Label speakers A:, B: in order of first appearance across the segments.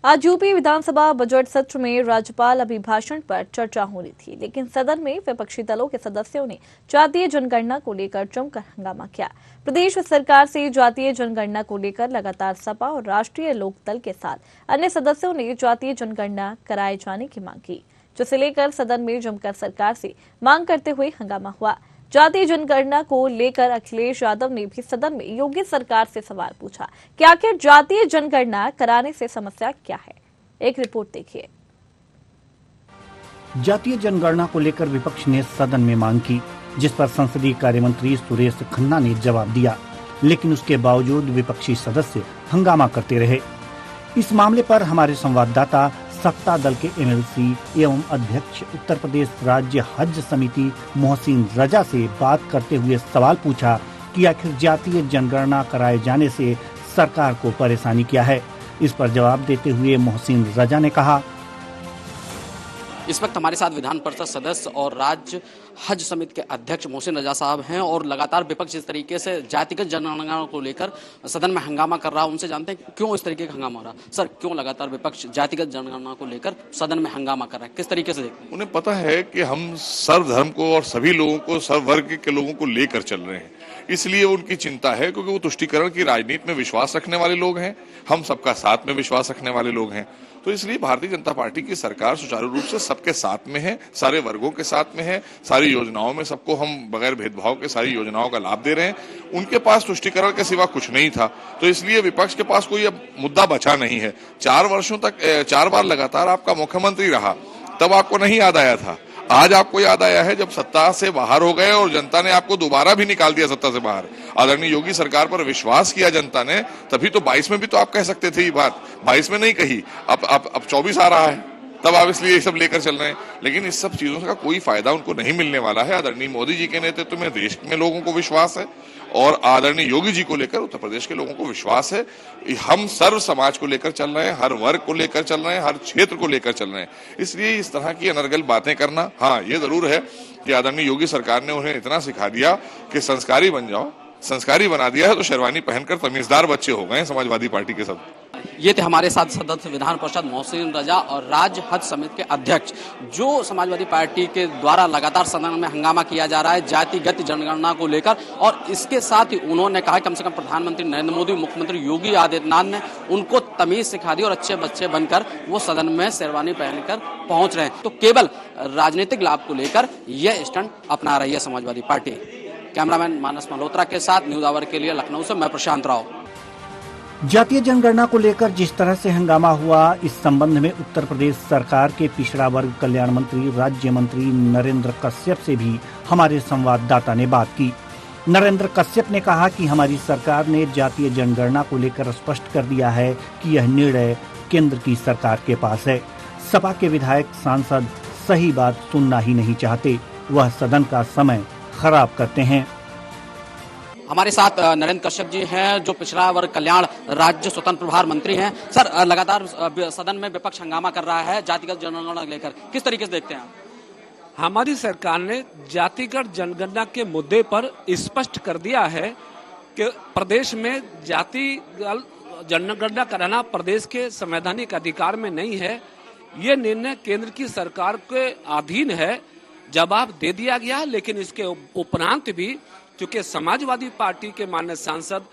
A: आज यूपी विधानसभा बजट सत्र में राज्यपाल अभिभाषण पर चर्चा होनी थी, लेकिन सदन में विपक्षी दलों के सदस्यों ने जातीय जनगणना को लेकर जमकर हंगामा किया। प्रदेश सरकार से जातीय जनगणना को लेकर लगातार सपा और राष्ट्रीय लोकदल के साथ अन्य सदस्यों ने जातीय जनगणना कराए जाने की मांग की, जिसे लेकर सदन में जमकर सरकार से मांग करते हुए हंगामा हुआ। जातीय जनगणना को लेकर अखिलेश यादव ने भी सदन में योगी सरकार से सवाल पूछा कि आखिर जातीय जनगणना कराने से समस्या क्या है। एक रिपोर्ट देखिए।
B: जातीय जनगणना को लेकर विपक्ष ने सदन में मांग की, जिस पर संसदीय कार्य मंत्री सुरेश खन्ना ने जवाब दिया, लेकिन उसके बावजूद विपक्षी सदस्य हंगामा करते रहे। इस मामले पर हमारे संवाददाता सत्ता दल के एमएलसी एवं अध्यक्ष उत्तर प्रदेश राज्य हज समिति मोहसिन रजा से बात करते हुए सवाल पूछा कि आखिर जातीय जनगणना कराए जाने से सरकार को परेशानी क्या है। इस पर जवाब देते हुए मोहसिन रजा ने कहा,
C: इस वक्त हमारे साथ विधान परिषद सदस्य और राज्य हज समिति के अध्यक्ष मोहसिन रजा साहब हैं और लगातार विपक्ष इस तरीके से जातिगत जनगणना को लेकर सदन में हंगामा कर रहा है। उनसे जानते हैं क्यों इस तरीके का हंगामा हो रहा है। सर, क्यों लगातार विपक्ष जातिगत जनगणना को लेकर सदन में हंगामा कर रहा है, किस तरीके से देखते हैं?
D: उन्हें पता है कि हम सर्वधर्म को और सभी लोगों को, सर्व वर्ग के लोगों को लेकर चल रहे हैं, इसलिए उनकी चिंता है, क्योंकि वो तुष्टीकरण की राजनीति में विश्वास रखने वाले लोग हैं, हम सबका साथ में विश्वास रखने वाले लोग हैं। तो इसलिए भारतीय जनता पार्टी की सरकार सुचारू रूप से सबके साथ में है, सारे वर्गों के साथ में है, सारी योजनाओं में सबको हम बगैर भेदभाव के सारी योजनाओं का लाभ दे रहे हैं। उनके पास तुष्टीकरण के सिवा कुछ नहीं था, तो इसलिए विपक्ष के पास कोई अब मुद्दा बचा नहीं है। 4 वर्षों तक 4 बार लगातार आपका मुख्यमंत्री रहा, तब आपको नहीं याद आया था। आज आपको याद आया है जब सत्ता से बाहर हो गए और जनता ने आपको दोबारा भी निकाल दिया सत्ता से बाहर। आदरणीय योगी सरकार पर विश्वास किया जनता ने, तभी तो 22 में भी तो आप कह सकते थे ये बात, 22 में नहीं कही, अब 24 आ रहा है, तब आप इसलिए ये सब लेकर चल रहे हैं। लेकिन इस सब चीजों का कोई फायदा उनको नहीं मिलने वाला है। आदरणीय मोदी जी के नेतृत्व में देश में लोगों को विश्वास है और आदरणीय योगी जी को लेकर उत्तर प्रदेश के लोगों को विश्वास है। हम सर्व समाज को लेकर चल रहे हैं, हर वर्ग को लेकर चल रहे हैं, हर क्षेत्र को लेकर चल रहे हैं। इसलिए इस तरह की अनर्गल बातें करना, हाँ ये जरूर है कि आदरणीय योगी सरकार ने उन्हें इतना सिखा दिया कि संस्कारी बन जाओ, संस्कारी बना दिया है तो शेरवानी पहनकर तमीजदार बच्चे हो गए समाजवादी पार्टी के सब।
C: ये थे हमारे साथ सदस्य विधान परिषद मोहसिन रजा और राज्य हज समिति के अध्यक्ष। जो समाजवादी पार्टी के द्वारा लगातार सदन में हंगामा किया जा रहा है जातिगत जनगणना को लेकर, और इसके साथ ही उन्होंने कहा कम से कम प्रधानमंत्री नरेंद्र मोदी, मुख्यमंत्री योगी आदित्यनाथ ने उनको तमीज सिखा दी और अच्छे बच्चे बनकर वो सदन में शेरवानी पहनकर पहुंच रहे हैं। तो केवल राजनीतिक लाभ को लेकर यह स्टंट अपना रही है समाजवादी पार्टी। कैमरामैन मानस मल्होत्रा के साथ न्यूज आवर के लिए लखनऊ से मैं प्रशांत राव।
B: जातीय जनगणना को लेकर जिस तरह से हंगामा हुआ, इस संबंध में उत्तर प्रदेश सरकार के पिछड़ा वर्ग कल्याण मंत्री राज्य मंत्री नरेंद्र कश्यप से भी हमारे संवाददाता ने बात की। नरेंद्र कश्यप ने कहा कि हमारी सरकार ने जातीय जनगणना को लेकर स्पष्ट कर दिया है कि यह निर्णय केंद्र की सरकार के पास है। सपा के विधायक सांसद सही बात सुनना ही नहीं चाहते, वह सदन का समय खराब करते हैं।
C: हमारे साथ नरेंद्र कश्यप जी हैं, जो पिछड़ा वर्ग कल्याण राज्य स्वतंत्र प्रभार मंत्री हैं। सर, लगातार सदन में विपक्ष हंगामा कर रहा है जातिगत जनगणना लेकर, किस तरीके से देखते हैं आप?
E: हमारी सरकार ने जातिगत जनगणना के मुद्दे पर स्पष्ट कर दिया है कि प्रदेश में जातिगत जनगणना कराना प्रदेश के संवैधानिक अधिकार में नहीं है। ये निर्णय केंद्र की सरकार के अधीन है, जवाब दे दिया गया। लेकिन इसके उपरांत भी चूंकि समाजवादी पार्टी के माननीय सांसद,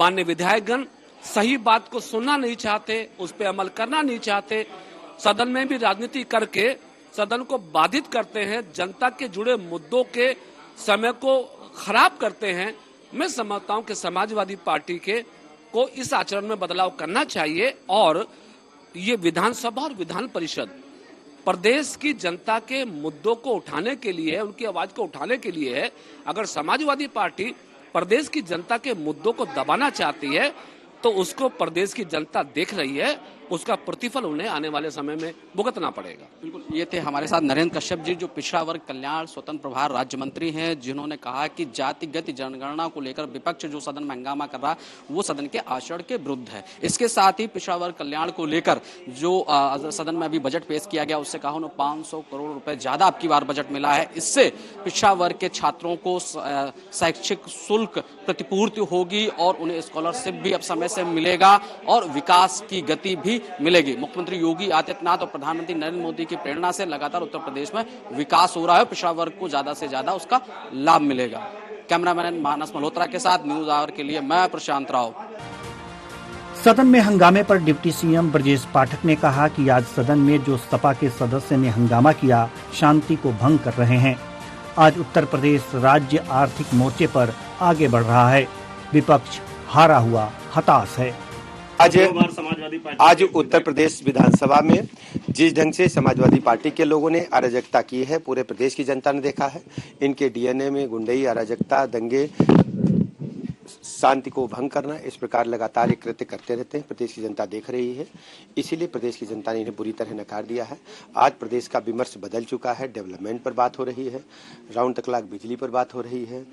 E: माननीय विधायकगण सही बात को सुनना नहीं चाहते, उस पर अमल करना नहीं चाहते, सदन में भी राजनीति करके सदन को बाधित करते हैं, जनता के जुड़े मुद्दों के समय को खराब करते हैं। मैं समझता हूं कि समाजवादी पार्टी के को इस आचरण में बदलाव करना चाहिए और ये विधानसभा और विधान परिषद प्रदेश की जनता के मुद्दों को उठाने के लिए, उनकी आवाज को उठाने के लिए है। अगर समाजवादी पार्टी प्रदेश की जनता के मुद्दों को दबाना चाहती है तो उसको प्रदेश की जनता देख रही है, उसका प्रतिफल उन्हें आने वाले समय में भुगतना पड़ेगा।
C: बिल्कुल, ये थे हमारे साथ नरेंद्र कश्यप जी, जो पिछड़ा वर्ग कल्याण स्वतंत्र प्रभार राज्य मंत्री हैं, जिन्होंने कहा कि जातिगत जनगणना को लेकर विपक्ष जो सदन में हंगामा कर रहा है वो सदन के आचरण के विरुद्ध है। इसके साथ ही पिछड़ा वर्ग कल्याण को लेकर जो सदन में अभी बजट पेश किया गया, उससे कहा उन्होंने 500 करोड़ रुपए ज्यादा अब की बार बजट मिला है। इससे पिछड़ा वर्ग के छात्रों को शैक्षिक शुल्क प्रतिपूर्ति होगी और उन्हें स्कॉलरशिप भी अब समय से मिलेगा और विकास की गति भी ही मिलेगी। मुख्यमंत्री योगी आदित्यनाथ और प्रधानमंत्री नरेंद्र मोदी की प्रेरणा से लगातार उत्तर प्रदेश में विकास हो रहा है। पिछड़ा वर्ग को ज्यादा से ज्यादा उसका लाभ मिलेगा। कैमरामैन मानस मल्होत्रा के साथ न्यूज आवर के लिए मैं प्रशांत राव।
B: सदन में हंगामे पर डिप्टी सीएम ब्रजेश पाठक ने कहा कि आज सदन में जो सपा के सदस्य ने हंगामा किया, शांति को भंग कर रहे हैं। आज उत्तर प्रदेश राज्य आर्थिक मोर्चे पर आगे बढ़ रहा है। विपक्ष हारा हुआ हताश है।
F: आज उत्तर प्रदेश विधानसभा में जिस ढंग से समाजवादी पार्टी के लोगों ने अराजकता की है, पूरे प्रदेश की जनता ने देखा है। इनके डीएनए में गुंडई, अराजकता, दंगे, शांति को भंग करना, इस प्रकार लगातार ये कृत्य करते रहते हैं। प्रदेश की जनता देख रही है, इसीलिए प्रदेश की जनता ने इन्हें बुरी तरह नकार दिया है। आज प्रदेश का विमर्श बदल चुका है। डेवलपमेंट पर बात हो रही है, राउंड द क्लॉक बिजली पर बात हो रही है,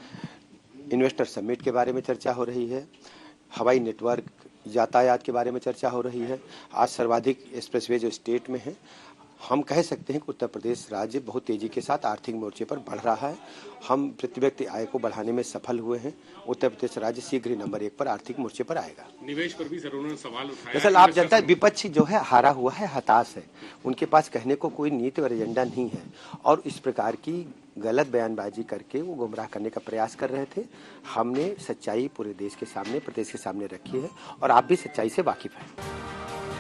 F: इन्वेस्टर समिट के बारे में चर्चा हो रही है, हवाई नेटवर्क, यातायात के बारे में चर्चा हो रही है। आज सर्वाधिक एक्सप्रेसवे जो स्टेट में है, हम कह सकते हैं कि उत्तर प्रदेश राज्य बहुत तेजी के साथ आर्थिक मोर्चे पर बढ़ रहा है। हम प्रति व्यक्ति आय को बढ़ाने में सफल हुए हैं। उत्तर प्रदेश राज्य शीघ्र ही नंबर 1 पर आर्थिक मोर्चे पर आएगा।
G: निवेश पर भी सर उन्होंने सवाल उठाया।
F: दरअसल आप जनता विपक्ष जो है हारा हुआ है, हताश है। उनके पास कहने को कोई नीति और एजेंडा नहीं है और इस प्रकार की गलत बयानबाजी करके वो गुमराह करने का प्रयास कर रहे थे। हमने सच्चाई पूरे देश के सामने, प्रदेश के सामने रखी है और आप भी सच्चाई से वाकिफ हैं।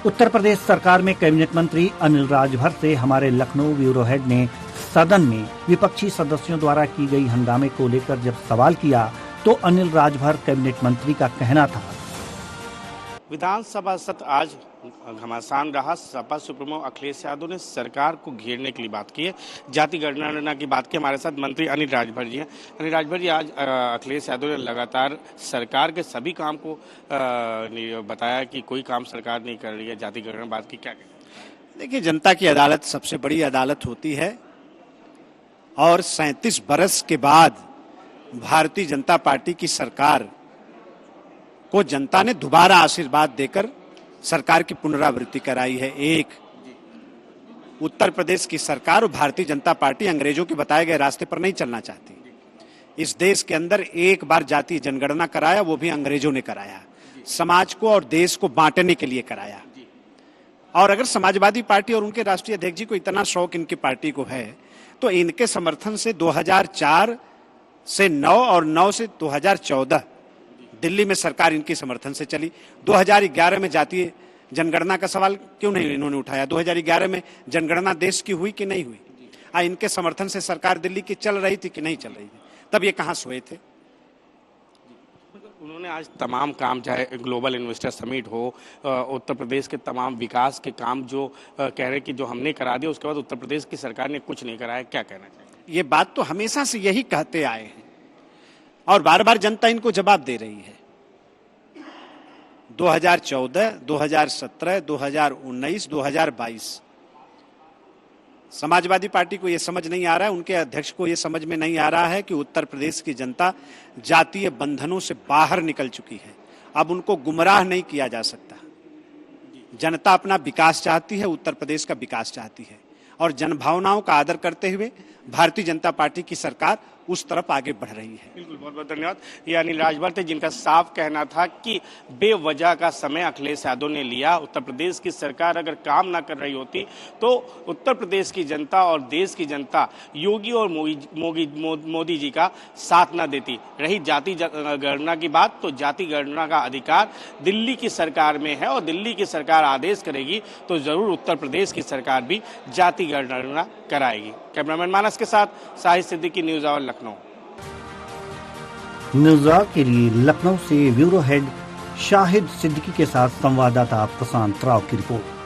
B: उत्तर प्रदेश सरकार में कैबिनेट मंत्री अनिल राजभर से हमारे लखनऊ ब्यूरो हेड ने सदन में विपक्षी सदस्यों द्वारा की गई हंगामे को लेकर जब सवाल किया तो अनिल राजभर कैबिनेट मंत्री का कहना था,
G: विधानसभा सत्र आज घमासान रहा। सपा सुप्रीमो अखिलेश यादव ने सरकार को घेरने के लिए बात की है, जाति गणना की बात की। हमारे साथ मंत्री अनिल राजभर जी हैं। अनिल राजभर जी, आज अखिलेश यादव ने लगातार सरकार के सभी काम को बताया कि कोई काम सरकार नहीं कर रही है, जाति गणना बात की, क्या कहें?
H: देखिए, जनता की अदालत सबसे बड़ी अदालत होती है और 37 बरस के बाद भारतीय जनता पार्टी की सरकार को जनता ने दोबारा आशीर्वाद देकर सरकार की पुनरावृत्ति कराई है। एक, उत्तर प्रदेश की सरकार और भारतीय जनता पार्टी अंग्रेजों के बताए गए रास्ते पर नहीं चलना चाहती। इस देश के अंदर एक बार जातीय जनगणना कराया, वो भी अंग्रेजों ने कराया, समाज को और देश को बांटने के लिए कराया। और अगर समाजवादी पार्टी और उनके राष्ट्रीय अध्यक्ष जी को इतना शौक इनकी पार्टी को है तो इनके समर्थन से 2004 से 9 और 9 से 2014 दिल्ली में सरकार इनकी समर्थन से चली। 2011 में जातीय जनगणना का सवाल क्यों नहीं इन्होंने उठाया? 2011 में जनगणना देश की हुई कि नहीं हुई? इनके समर्थन से सरकार दिल्ली की चल रही थी कि नहीं चल रही थी? तब ये कहां सोए थे?
G: उन्होंने आज तमाम काम, चाहे ग्लोबल इन्वेस्टर समिट हो, उत्तर प्रदेश के तमाम विकास के काम जो कह रहे कि जो हमने करा दिया, उसके बाद उत्तर प्रदेश की सरकार ने कुछ नहीं कराया, क्या कहना चाहिए?
H: ये बात तो हमेशा से यही कहते आए हैं और बार बार जनता इनको जवाब दे रही है। 2014, 2017, 2019, 2022 समाजवादी पार्टी को यह समझ नहीं आ रहा है, उनके अध्यक्ष को यह समझ में नहीं आ रहा है कि उत्तर प्रदेश की जनता जातीय बंधनों से बाहर निकल चुकी है। अब उनको गुमराह नहीं किया जा सकता। जनता अपना विकास चाहती है, उत्तर प्रदेश का विकास चाहती है और जनभावनाओं का आदर करते हुए भारतीय जनता पार्टी की सरकार उस तरफ आगे बढ़ रही है।
G: बिल्कुल, बहुत बहुत धन्यवाद। ये अनिल राजभर थे, जिनका साफ कहना था कि बेवजह का समय अखिलेश यादव ने लिया। उत्तर प्रदेश की सरकार अगर काम ना कर रही होती तो उत्तर प्रदेश की जनता और देश की जनता योगी और मोदी जी का साथ ना देती। रही जाति गणना की बात, तो जाति गणना का अधिकार दिल्ली की सरकार में है और दिल्ली की सरकार आदेश करेगी तो जरूर उत्तर प्रदेश की सरकार भी जाति गणना कराएगी। कैमरामैन मानस के साथ Sahid Siddiqui, news hour Lucknow.
B: News hour के लिए लखनऊ से ब्यूरो हेड शाहिद सिद्दीकी के साथ संवाददाता प्रशांत राव की रिपोर्ट।